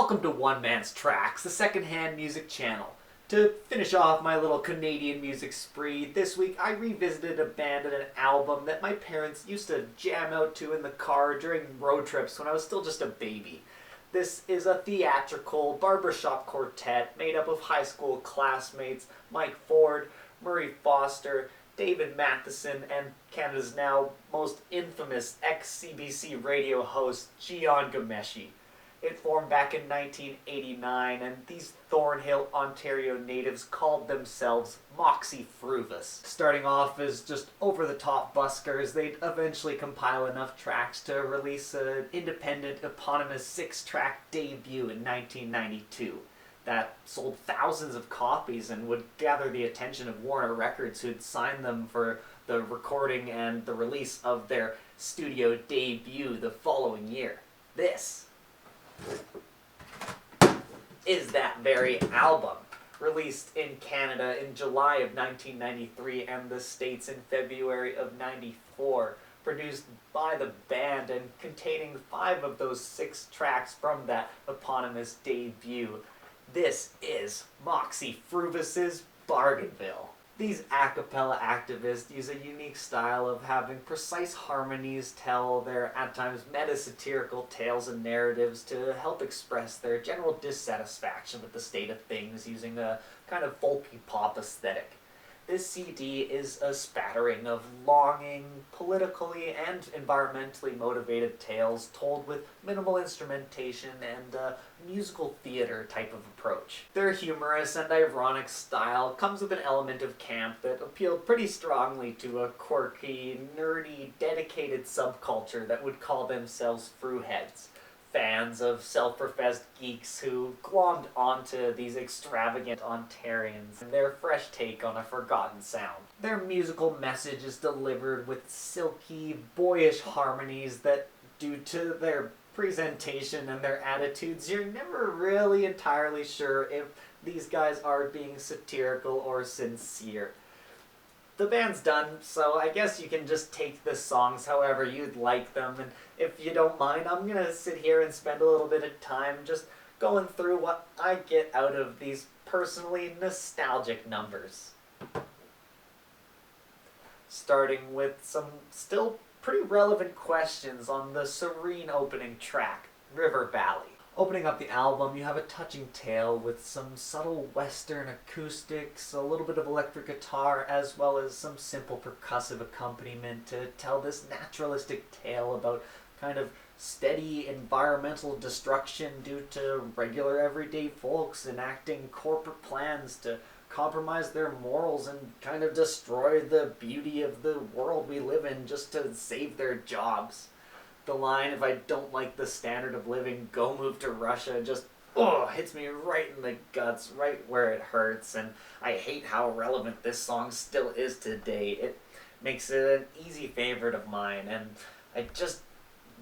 Welcome to One Man's Tracks, the second-hand music channel. To finish off my little Canadian music spree, this week I revisited a band and an album that my parents used to jam out to in the car during road trips when I was still just a baby. This is a theatrical barbershop quartet made up of high school classmates Mike Ford, Murray Foster, David Matheson, and Canada's now most infamous ex-CBC radio host Gian Gameshi. It formed back in 1989, and these Thornhill, Ontario natives called themselves Moxy Früvous. Starting off as just over-the-top buskers, they'd eventually compile enough tracks to release an independent, eponymous 6-track debut in 1992. That sold thousands of copies and would gather the attention of Warner Records, who'd signed them for the recording and the release of their studio debut the following year. This is that very album, released in Canada in July of 1993 and the States in February of 94, produced by the band and containing 5 of those 6 tracks from that eponymous debut. This is Moxy Früvous's Bargainville. These a cappella activists use a unique style of having precise harmonies tell their at times meta-satirical tales and narratives to help express their general dissatisfaction with the state of things using a kind of folky pop aesthetic. This CD is a spattering of longing, politically and environmentally motivated tales told with minimal instrumentation and a musical theater type of approach. Their humorous and ironic style comes with an element of camp that appealed pretty strongly to a quirky, nerdy, dedicated subculture that would call themselves Früheads. Fans of self-professed geeks who glommed onto these extravagant Ontarians and their fresh take on a forgotten sound. Their musical message is delivered with silky, boyish harmonies that, due to their presentation and their attitudes, you're never really entirely sure if these guys are being satirical or sincere. The band's done, so I guess you can just take the songs however you'd like them, and if you don't mind, I'm gonna sit here and spend a little bit of time just going through what I get out of these personally nostalgic numbers. Starting with some still pretty relevant questions on the serene opening track, River Valley. Opening up the album, you have a touching tale with some subtle western acoustics, a little bit of electric guitar, as well as some simple percussive accompaniment to tell this naturalistic tale about kind of steady environmental destruction due to regular everyday folks enacting corporate plans to compromise their morals and kind of destroy the beauty of the world we live in just to save their jobs. The line, "If I don't like the standard of living, go move to Russia," just hits me right in the guts, right where it hurts, and I hate how relevant this song still is today. It makes it an easy favorite of mine, and I just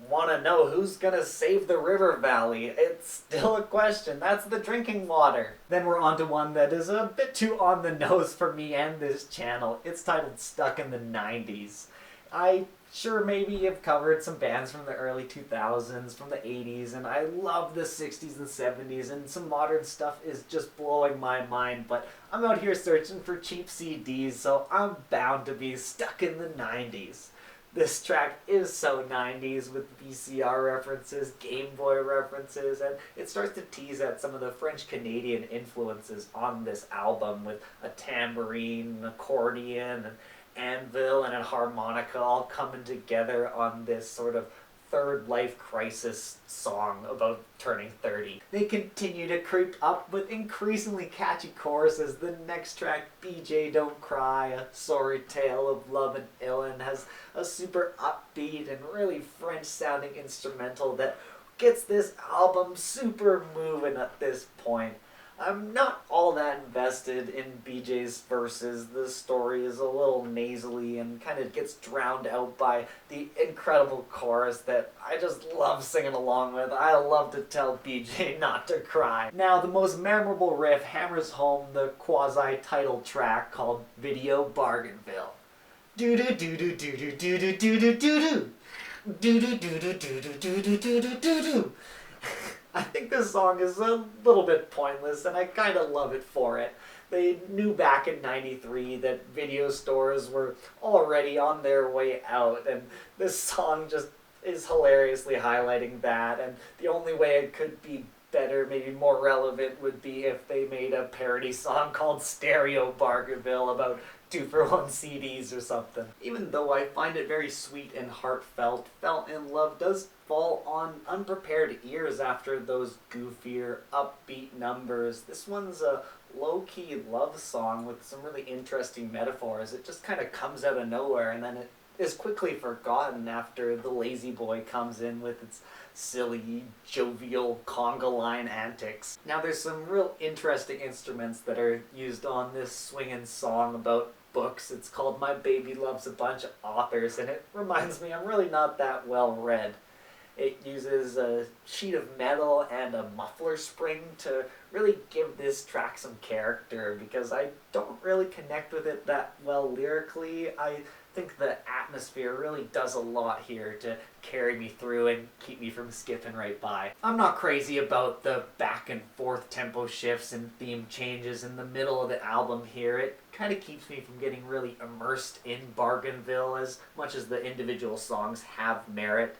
want to know who's gonna save the river valley. It's still a question. That's the drinking water. Then we're on to one that is a bit too on the nose for me and this channel. It's titled Stuck in the 90s. I sure maybe have covered some bands from the early 2000s, from the 80s, and I love the 60s and 70s, and some modern stuff is just blowing my mind, but I'm out here searching for cheap CDs, so I'm bound to be stuck in the 90s. This track is so 90s with VCR references, Game Boy references, and it starts to tease at some of the French-Canadian influences on this album with a tambourine, an accordion, an anvil, and a harmonica all coming together on this sort of third life crisis song about turning 30. They continue to creep up with increasingly catchy choruses. The next track, BJ Don't Cry, a sorry tale of love and illin', has a super upbeat and really French sounding instrumental that gets this album super moving at this point. I'm not all that invested in BJ's verses. The story is a little nasally and kind of gets drowned out by the incredible chorus that I just love singing along with. I love to tell BJ not to cry. Now, the most memorable riff hammers home the quasi-title track called Video Bargainville. Do-do-do-do-do-do-do-do-do-do-do. Do-do-do-do-do-do-do-do-do-do-do. I think this song is a little bit pointless, and I kind of love it for it. They knew back in '93 that video stores were already on their way out, and this song just is hilariously highlighting that, and the only way it could be better, maybe more relevant, would be if they made a parody song called Stereo Bargainville about 2-for-1 CDs or something. Even though I find it very sweet and heartfelt, Fell in Love does fall on unprepared ears after those goofier, upbeat numbers. This one's a low-key love song with some really interesting metaphors. It just kind of comes out of nowhere, and then it is quickly forgotten after the lazy boy comes in with its silly, jovial conga line antics. Now there's some real interesting instruments that are used on this swinging song about books. It's called My Baby Loves a Bunch of Authors, and it reminds me I'm really not that well read. It uses a sheet of metal and a muffler spring to really give this track some character, because I don't really connect with it that well lyrically. I think the atmosphere really does a lot here to carry me through and keep me from skipping right by. I'm not crazy about the back and forth tempo shifts and theme changes in the middle of the album here. It kind of keeps me from getting really immersed in Bargainville as much as the individual songs have merit.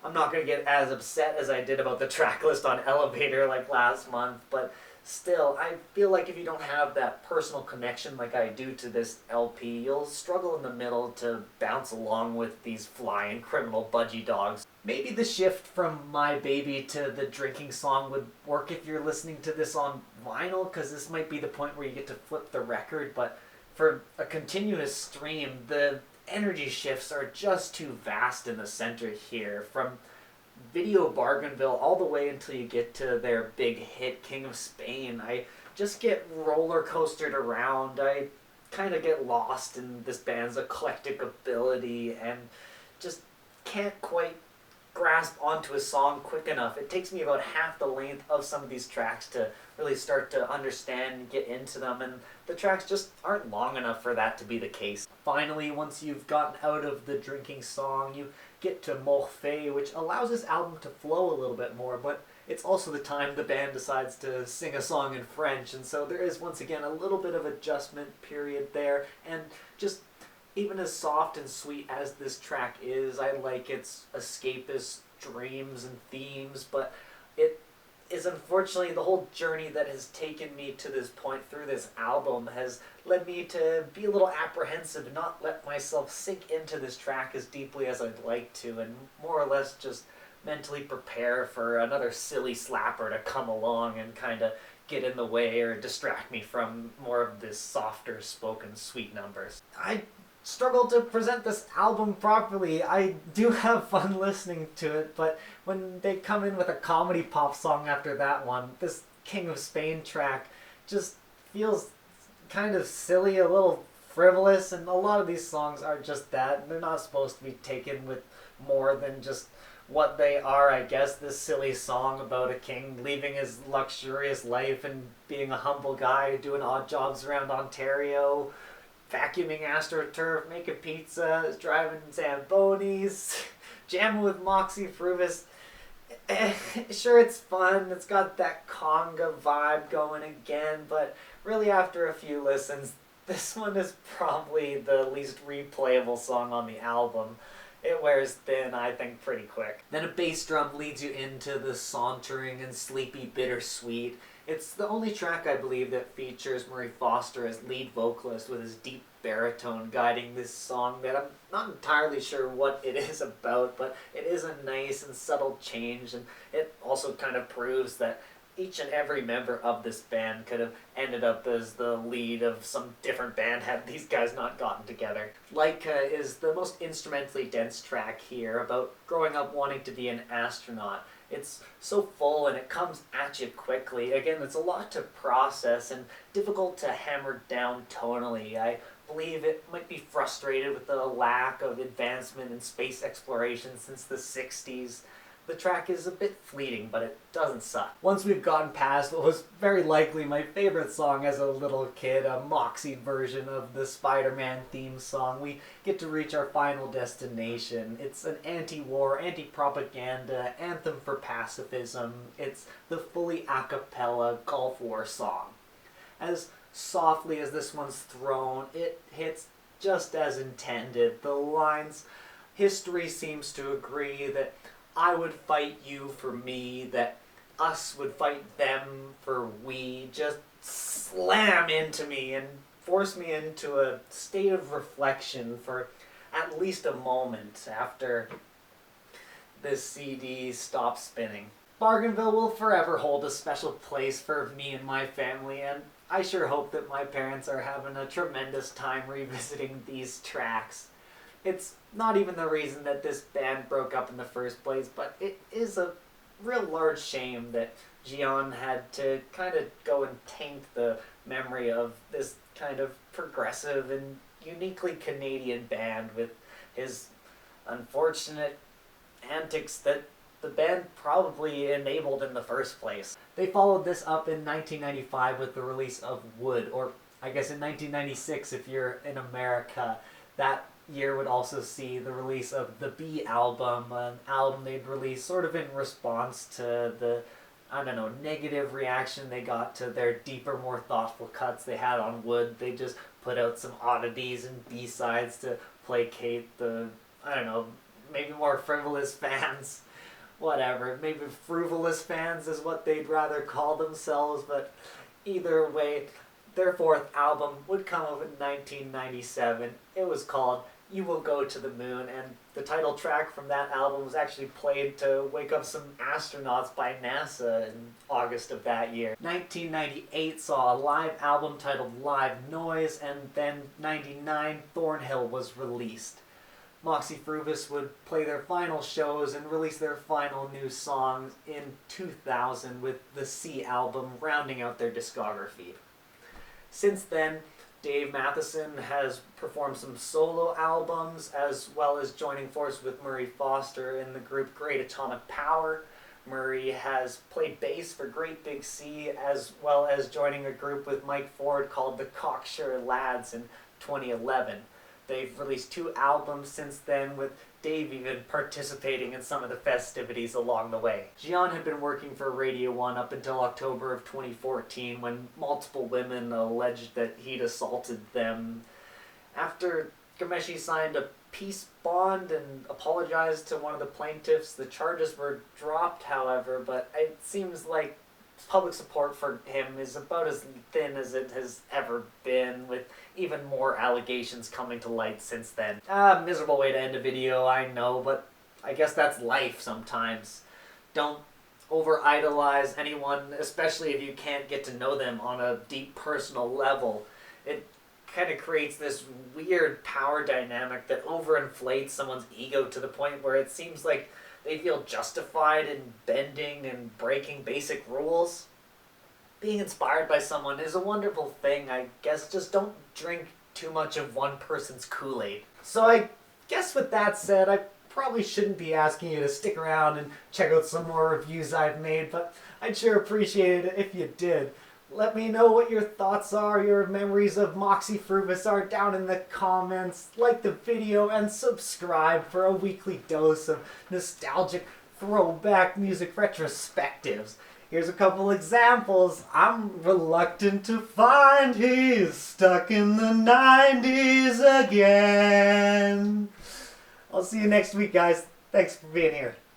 I'm not going to get as upset as I did about the track list on Elevator like last month, but still, I feel like if you don't have that personal connection like I do to this LP, you'll struggle in the middle to bounce along with these flying criminal budgie dogs. Maybe the shift from My Baby to the drinking song would work if you're listening to this on vinyl, because this might be the point where you get to flip the record, but for a continuous stream, the energy shifts are just too vast in the center here. From Video Bargainville all the way until you get to their big hit King of Spain, I just get roller coastered around. I kind of get lost in this band's eclectic ability and just can't quite grasp onto a song quick enough. It takes me about half the length of some of these tracks to really start to understand and get into them, and the tracks just aren't long enough for that to be the case. Finally, once you've gotten out of the drinking song, you get to Morphée, which allows this album to flow a little bit more, but it's also the time the band decides to sing a song in French, and so there is once again a little bit of adjustment period there, and just even as soft and sweet as this track is, I like its escapist dreams and themes, but it is unfortunately the whole journey that has taken me to this point through this album has led me to be a little apprehensive and not let myself sink into this track as deeply as I'd like to, and more or less just mentally prepare for another silly slapper to come along and kind of get in the way or distract me from more of this softer spoken sweet numbers. I struggle to present this album properly. I do have fun listening to it, but when they come in with a comedy pop song after that one, this King of Spain track just feels kind of silly, a little frivolous, and a lot of these songs are just that. They're not supposed to be taken with more than just what they are, I guess. This silly song about a king leaving his luxurious life and being a humble guy doing odd jobs around Ontario, vacuuming AstroTurf, making pizzas, driving Zambonis, jamming with Moxy Früvous. Sure, it's fun, it's got that conga vibe going again, but really after a few listens, this one is probably the least replayable song on the album. It wears thin, I think, pretty quick. Then a bass drum leads you into the sauntering and sleepy bittersweet. It's the only track, I believe, that features Murray Foster as lead vocalist with his deep baritone guiding this song that I'm not entirely sure what it is about, but it is a nice and subtle change, and it also kind of proves that each and every member of this band could have ended up as the lead of some different band had these guys not gotten together. Leica is the most instrumentally dense track here, about growing up wanting to be an astronaut. It's so full and it comes at you quickly. Again, it's a lot to process and difficult to hammer down tonally. I believe it might be frustrated with the lack of advancement in space exploration since the 60s. The track is a bit fleeting, but it doesn't suck. Once we've gotten past what was very likely my favorite song as a little kid, a Moxy version of the Spider-Man theme song, we get to reach our final destination. It's an anti-war, anti-propaganda anthem for pacifism. It's the fully a cappella Gulf War song. As softly as this one's thrown, it hits just as intended. The lines, "History seems to agree that I would fight you for me, that us would fight them for we," just slam into me and force me into a state of reflection for at least a moment after this CD stops spinning. Bargainville will forever hold a special place for me and my family, and I sure hope that my parents are having a tremendous time revisiting these tracks. It's not even the reason that this band broke up in the first place, but it is a real large shame that Gian had to kind of go and taint the memory of this kind of progressive and uniquely Canadian band with his unfortunate antics that the band probably enabled in the first place. They followed this up in 1995 with the release of Wood, or I guess in 1996 if you're in America. That year would also see the release of the B album, an album they'd released sort of in response to the, negative reaction they got to their deeper, more thoughtful cuts they had on Wood. They just put out some oddities and B-sides to placate the, maybe more frivolous fans. Whatever, maybe frivolous fans is what they'd rather call themselves, but either way, their fourth album would come out in 1997. It was called You Will Go to the Moon, and the title track from that album was actually played to wake up some astronauts by NASA in August of that year. 1998 saw a live album titled Live Noise, and then 99 Thornhill was released. Moxy Früvous would play their final shows and release their final new songs in 2000 with the C album rounding out their discography. Since then, Dave Matheson has performed some solo albums as well as joining forces with Murray Foster in the group Great Atomic Power. Murray has played bass for Great Big Sea as well as joining a group with Mike Ford called the Cocksure Lads in 2011. They've released 2 albums since then, with Dave even participating in some of the festivities along the way. Gian had been working for Radio 1 up until October of 2014 when multiple women alleged that he'd assaulted them. After Ghomeshi signed a peace bond and apologized to one of the plaintiffs, the charges were dropped, however, but it seems like public support for him is about as thin as it has ever been, with even more allegations coming to light since then. Miserable way to end a video, I know, but I guess that's life sometimes. Don't over-idolize anyone, especially if you can't get to know them on a deep personal level. It kind of creates this weird power dynamic that overinflates someone's ego to the point where it seems like they feel justified in bending and breaking basic rules. Being inspired by someone is a wonderful thing, I guess. Just don't drink too much of one person's Kool-Aid. So I guess with that said, I probably shouldn't be asking you to stick around and check out some more reviews I've made, but I'd sure appreciate it if you did. Let me know what your thoughts are, your memories of Moxy Früvous are down in the comments. Like the video and subscribe for a weekly dose of nostalgic throwback music retrospectives. Here's a couple examples. I'm reluctant to find he's stuck in the 90s again. I'll see you next week, guys. Thanks for being here.